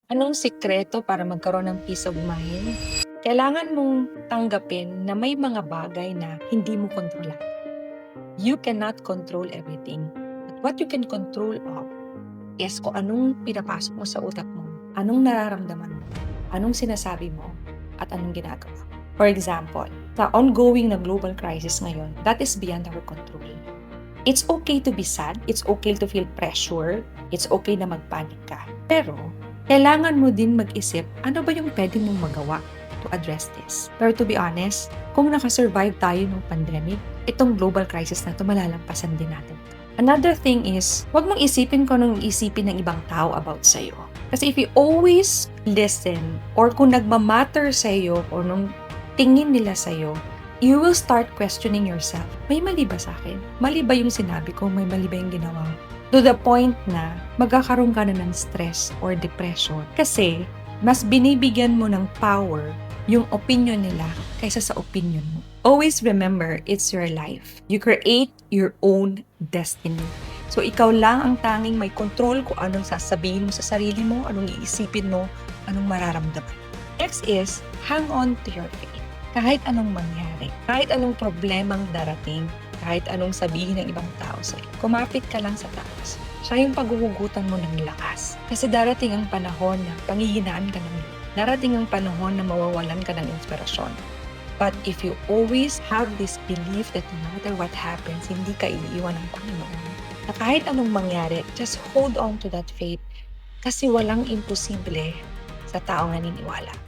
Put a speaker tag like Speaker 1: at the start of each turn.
Speaker 1: Anong sikreto para magkaroon ng peace of mind? Kailangan mong tanggapin na may mga bagay na hindi mo kontrolado. You cannot control everything. But what you can control of is kung anong pinapasok mo sa utak mo, anong nararamdaman mo, anong sinasabi mo, at anong ginagawa. For example, sa ongoing na global crisis ngayon, that is beyond our control. It's okay to be sad, it's okay to feel pressure, it's okay na magpanik ka. Pero, kailangan mo din mag-isip, ano ba yung pwede mong magawa to address this? Pero to be honest, kung nakasurvive tayo ng pandemic, itong global crisis na ito malalampasan din natin. Another thing is, huwag mong isipin kung anong isipin ng ibang tao about sa'yo. Kasi if you always listen, or kung nagmamatter sa'yo, or nung tingin nila sa'yo, you will start questioning yourself. May mali ba sa akin? Mali ba yung sinabi ko? May mali ba yung ginawa ko? To the point na magkakaroon ka na ng stress or depression. Kasi mas binibigyan mo ng power yung opinion nila kaysa sa opinion mo. Always remember, it's your life. You create your own destiny. So ikaw lang ang tanging may control kung anong sasabihin mo sa sarili mo, anong iisipin mo, anong mararamdaman. Next is, hang on to your faith. Kahit anong mangyari, kahit anong problemang darating, kahit anong sabihin ng ibang tao sa'yo, kumapit ka lang sa taas. Siya yung paghuhugutan mo ng lakas. Kasi darating ang panahon na panghihinaan ka ng loob. Darating ang panahon na mawawalan ka ng inspirasyon. But if you always have this belief that no matter what happens, hindi ka iiwan ng Panginoon. Na kahit anong mangyari, just hold on to that faith. Kasi walang imposible sa taong naniniwala.